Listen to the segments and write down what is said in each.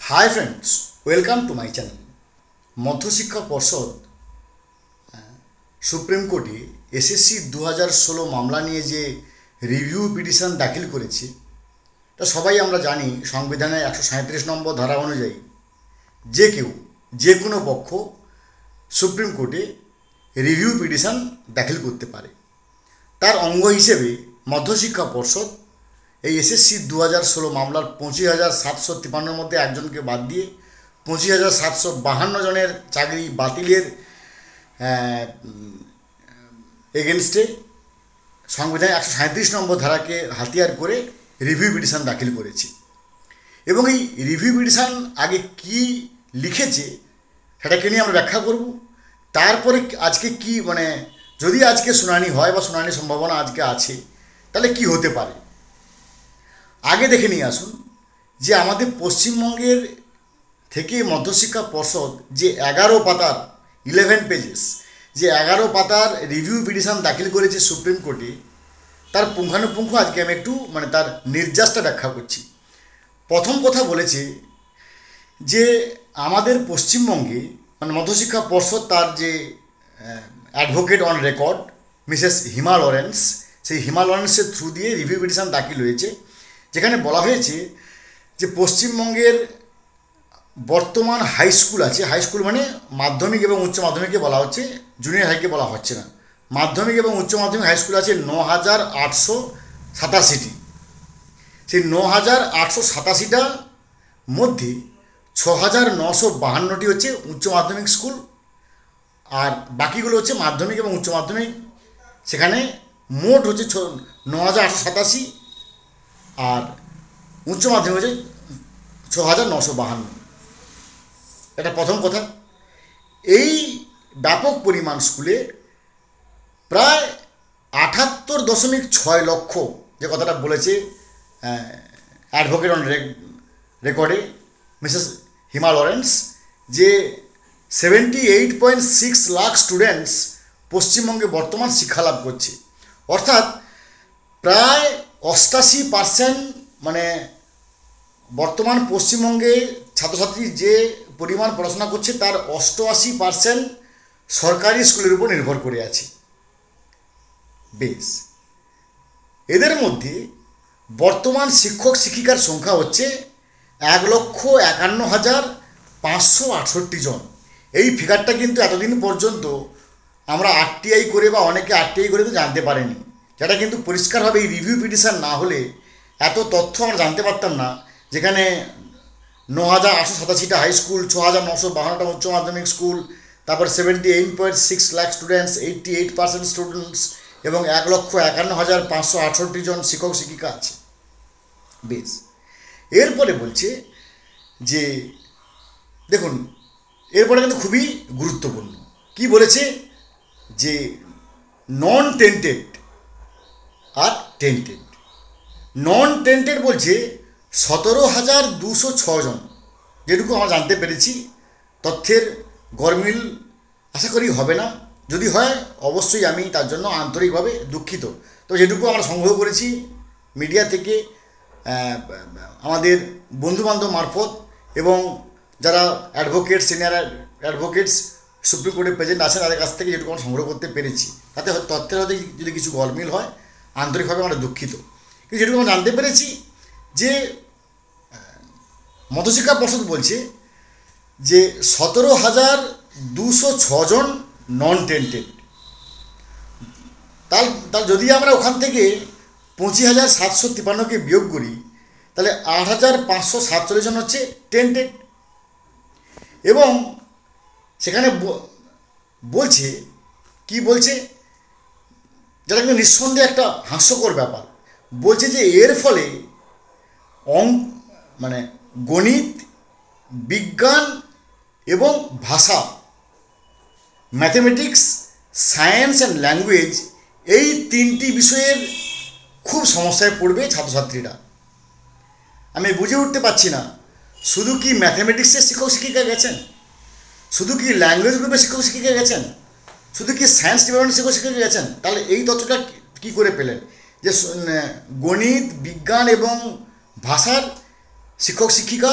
High friends, welcome to my channel. মধ্যশিক্ষা পর্ষদ supreme কোর্টে এসএসসি 2016 মামলা নিয়ে যে রিভিউ পিটিশন দাখিল করেছে, তা সবাই আমরা জানি সংবিধানের 137 নম্বর ধারা অনুযায়ী যে কেউ যে কোনো পক্ষ সুপ্রিম কোর্টে রিভিউ পিটিশন দাখিল করতে পারে। তার অঙ্গ হিসেবে মধ্যশিক্ষা পর্ষদ এই এসএসসি 2016 মামলার 25,753 মধ্যে একজনকে বাদ দিয়ে 25,752 জনের চাকরি বাতিলের এগেনস্টে সংবিধানের 137 নম্বর ধারাকে হাতিয়ার করে রিভিউ পিটিশন দাখিল করেছে। এবং এই রিভিউ পিটিশন আগে কি লিখেছে সেটাকে নিয়ে আমরা ব্যাখ্যা করব। তারপরে আজকে কি যদি আজকে শুনানি হয় বা শুনানির সম্ভাবনা আজকে আছে, তাহলে কি হতে পারে আগে দেখে নিয়ে আসুন যে আমাদের পশ্চিমবঙ্গের থেকে মধ্যশিক্ষা পর্ষদ যে 11 পাতার 11 পেজেস যে 11 পাতার রিভিউ পিটিশন দাখিল করেছে সুপ্রিম কোর্টে, তার পুঙ্খানুপুঙ্খ আজকে আমি একটু তার নির্যাসটা ব্যাখ্যা করছি। প্রথম কথা বলেছে যে আমাদের পশ্চিমবঙ্গে মধ্যশিক্ষা পর্ষদ তার যে advocate on record Mrs Hima Lawrence, সেই হিমা লরেন্সের থ্রু দিয়ে রিভিউ পিটিশন দাখিল হয়েছে, যেখানে বলা হয়েছে যে পশ্চিমবঙ্গের বর্তমান হাই স্কুল আছে, হাই স্কুল মানে মাধ্যমিক এবং উচ্চ মাধ্যমিককে বলা হচ্ছে, জুনিয়র হাইকে বলা হচ্ছে না, মাধ্যমিক এবং উচ্চ মাধ্যমিক হাই স্কুল আছে 9,887টি। সেই 9,887টার মধ্যে 6,952টি হচ্ছে উচ্চ মাধ্যমিক স্কুল, আর বাকিগুলো হচ্ছে মাধ্যমিক এবং উচ্চ মাধ্যমিক। সেখানে মোট হচ্ছে 9,887, আর উচ্চ মাধ্যমিক হচ্ছে 6,952। এটা প্রথম কথা। এই ব্যাপক পরিমাণ স্কুলে প্রায় 78.6 লক্ষ, যে কথাটা বলেছে অ্যাডভোকেট অন রেকর্ডে মিসেস হিমা লরেন্স, যে 78.6 লাখ স্টুডেন্টস পশ্চিমবঙ্গে বর্তমান শিক্ষালাভ করছে। অর্থাৎ প্রায় 88% বর্তমান পশ্চিমবঙ্গে ছাত্রছাত্রী যে পরিমাণ পড়াশোনা করছে তার 88% সরকারি স্কুলের উপর নির্ভর করে আছে। বেশ, এদের মধ্যে বর্তমান শিক্ষক শিক্ষিকার সংখ্যা হচ্ছে 1,51,568 জন। এই ফিগারটা কিন্তু এতদিন পর্যন্ত আমরা আরটিআই করে বা অনেকে আরটিআই করে তো জানতে পারেনি, যেটা কিন্তু পরিষ্কারভাবে এই রিভিউ পিটিশন না হলে এত তথ্য আমরা জানতে পারতাম না। যেখানে 9,887টা হাই স্কুল, 6,952টা উচ্চ মাধ্যমিক স্কুল, তারপর 78.6 লাখ স্টুডেন্টস, 88% স্টুডেন্টস এবং 1,51,568 জন শিক্ষক শিক্ষিকা আছে। বেশ, এরপরে বলছে যে দেখুন, এরপরে কিন্তু খুবই গুরুত্বপূর্ণ কি বলেছে যে নন টেন্টেড আর টেন্টেড। নন টেন্টেড বলছে 17,206 জন, যেটুকু আমরা জানতে পেরেছি। তথ্যের গরমিল আশা করি হবে না, যদি হয় অবশ্যই আমি তার জন্য আন্তরিকভাবে দুঃখিত। তো যেটুকু আমরা সংগ্রহ করেছি মিডিয়া থেকে, আমাদের বন্ধুবান্ধব মারফত এবং যারা অ্যাডভোকেট, সিনিয়র অ্যাডভোকেটস সুপ্রিম কোর্টে প্রেজেন্ট আছেন, তাদের কাছ থেকে যেটুকু আমরা সংগ্রহ করতে পেরেছি, তাতে তথ্যের হয়তো যদি কিছু গরমিল হয় আন্তরিকভাবে আমরা দুঃখিত। কিন্তু যেটুকু আমরা জানতে পেরেছি যে মধ্যশিক্ষা পর্ষদ বলছে যে 17,206 জন নন টেন্টেড। তার যদি আমরা ওখান থেকে 25,753কে বিয়োগ করি, তাহলে 8,547 জন হচ্ছে টেন্টেড। এবং সেখানে বলছে কি বলছে, যেটা কিন্তু নিঃসন্দেহে একটা হাস্যকর ব্যাপার, বলছে যে এর ফলে গণিত, বিজ্ঞান এবং ভাষা, ম্যাথমেটিক্স, সায়েন্স অ্যান্ড ল্যাঙ্গুয়েজ, এই 3টি বিষয়ের খুব সমস্যায় পড়বে ছাত্রছাত্রীরা। আমি বুঝে উঠতে পারছি না, শুধু কি ম্যাথমেটিক্সের শিক্ষক শিক্ষিকা গেছেন, শুধু কি ল্যাঙ্গুয়েজ গ্রুপের শিক্ষক শিক্ষিকা গেছেন, শুধু কি সায়েন্স ডিপার্টমেন্টের শিক্ষক শিক্ষিকা গেছেন? তাহলে এই তথ্যটা কী করে পেলেন যে গণিত, বিজ্ঞান এবং ভাষার শিক্ষক শিক্ষিকা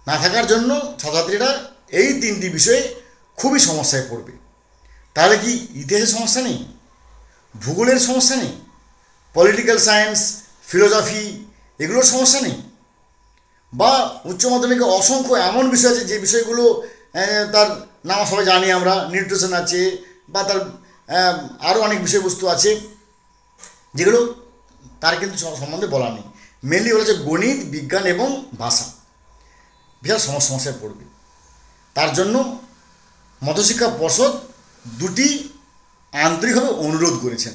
না থাকার জন্য ছাত্রছাত্রীরা এই তিনটি বিষয়ে খুবই সমস্যায় পড়বে। তাহলে কি ইতিহাসের সমস্যা নেই, ভূগোলের সমস্যা নেই, পলিটিক্যাল সায়েন্স, ফিলোসফি এগুলোর সমস্যা নেই? বা উচ্চ মাধ্যমিকে অসংখ্য এমন বিষয় আছে যে বিষয়গুলো তার নাম সবাই জানি আমরা, নিউট্রিশন আছে বা তার আরও অনেক বিষয়বস্তু আছে যেগুলো তার কিন্তু সম্বন্ধে বলা নেই। মেনলি বলেছে গণিত, বিজ্ঞান এবং ভাষা বিশাল সমস্যায় পড়বে। তার জন্য মধ্যশিক্ষা পর্ষদ দুটি আন্তরিকভাবে অনুরোধ করেছেন,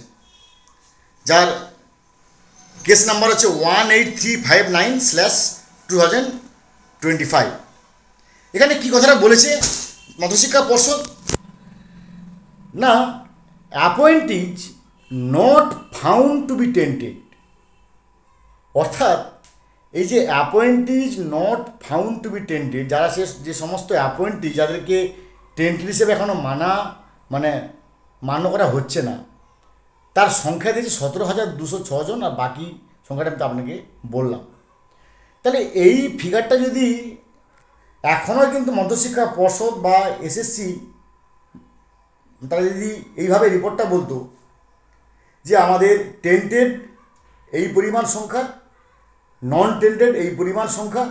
যার কেস নাম্বার হচ্ছে 18359/2025। এখানে কি কথাটা বলেছে মধ্যশিক্ষা পর্ষদ না, appointees not found to be tainted, অর্থাৎ এই যে appointees not found to be tainted, যারা যে সমস্ত অ্যাপয়েন্টিজ যাদেরকে টেন্টেড হিসেবে এখনও মান্য করা হচ্ছে না, তার সংখ্যা দিয়েছে 17,206 জন, আর বাকি সংখ্যাটা আমি তো আপনাকে বললাম। তাহলে এই ফিগারটা যদি এখনও কিন্তু মধ্যশিক্ষা পর্ষদ বা এসএসসি তারা যদি এইভাবে রিপোর্টটা বলতো যে আমাদের টেন্টেড এই পরিমাণ সংখ্যা, নন টেন্টেড এই পরিমাণ সংখ্যা,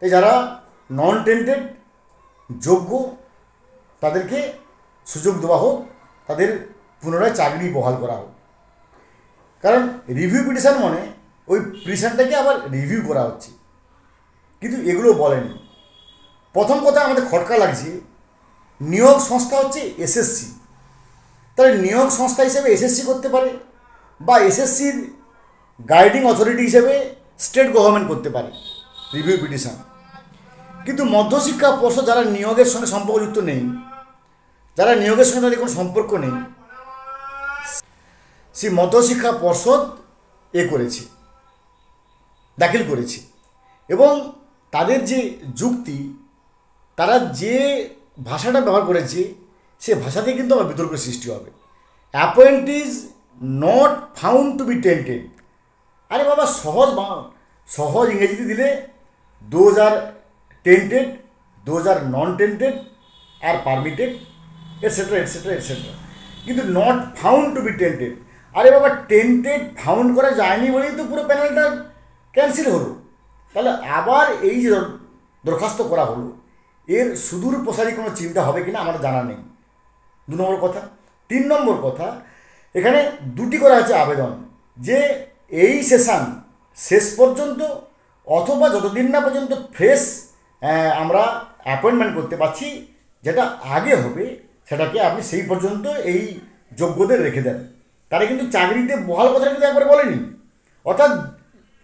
তাই যারা নন টেন্টেড যোগ্য তাদেরকে সুযোগ দেওয়া হোক, তাদের পুনরায় চাকরি বহাল করা হোক। কারণ রিভিউ পিটিশন মানে ওই পিটিশনটাকে আবার রিভিউ করা হচ্ছে, কিন্তু এগুলো বলেনি। প্রথম কথা আমাদের খটকা লাগছে, নিয়োগ সংস্থা হচ্ছে এসএসসি, তাহলে নিয়োগ সংস্থা হিসেবে এসএসসি করতে পারে বা এসএসসির গাইডিং অথরিটি হিসেবে স্টেট গভর্নমেন্ট করতে পারে রিভিউ পিটিশন। কিন্তু মধ্যশিক্ষা পর্ষদ যারা নিয়োগের সঙ্গে সম্পর্কযুক্ত নেই, যারা নিয়োগের সঙ্গে তাদের কোনো সম্পর্ক নেই, সেই মধ্যশিক্ষা পর্ষদ করেছে, দাখিল করেছে। এবং তাদের যে যুক্তি, তারা যে ভাষাটা ব্যবহার করেছে সে ভাষাতেই কিন্তু আবার বিতর্কের সৃষ্টি হবে। Appointees not found to be tainted, আরে বাবা সহজ ইংরেজিতে দিলে those are tainted, those are non tainted আর পারমিটেড এটসেট্রা এটসেট্রা এটসেট্রা, কিন্তু not found to be tainted. আরে বাবা টেন্টেড ফাউন্ড করা যায়নি বলেই তো পুরো প্যানেলটা ক্যান্সেল হলো। তাহলে আবার এই যে দরখাস্ত করা হলো, এর সুদূর প্রসারী কোনো চিন্তা হবে কিনা আমার জানা নেই, 2 নম্বর কথা। 3 নম্বর কথা, এখানে দুটি করা আছে আবেদন, যে এই সেশন শেষ পর্যন্ত অথবা যতদিন না পর্যন্ত ফ্রেশ আমরা অ্যাপয়েন্টমেন্ট করতে পারছি, যেটা আগে হবে সেটাকে আপনি সেই পর্যন্ত এই যোগ্যদের রেখে দেন। তারা কিন্তু চাকরিতে বহাল কথা কিন্তু একবারে বলেনি। অর্থাৎ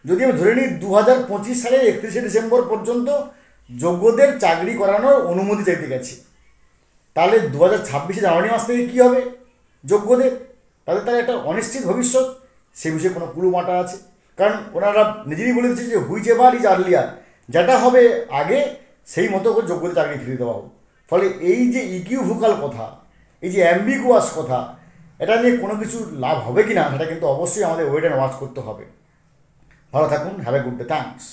যদি আমি ধরে নিই 2025 সালের 31শে ডিসেম্বর পর্যন্ত যোগ্যদের চাকরি করানোর অনুমতি চাইতে গেছে, তাহলে 2026 জানুয়ারি মাস থেকে কী হবে যোগ্যদের? তাদের একটা অনিশ্চিত ভবিষ্যৎ, সে বিষয়ে কোনো কুলুমাটা আছে। কারণ ওনারা নিজেরই বলে দিচ্ছে যে হুইচ এভার ইজ আর্লিয়ার, যেটা হবে আগে সেই মতো করে যোগ্যদের চাকরি ফিরিয়ে দেওয়া হোক। ফলে এই যে ইকিউভোকাল কথা, এই যে অ্যাম্বিগুয়াস কথা, এটা নিয়ে কোনো কিছু লাভ হবে কি না সেটা কিন্তু অবশ্যই আমাদের ওয়েট অ্যান্ড ওয়াচ করতে হবে। ভালো থাকুন, have a good day, thanks.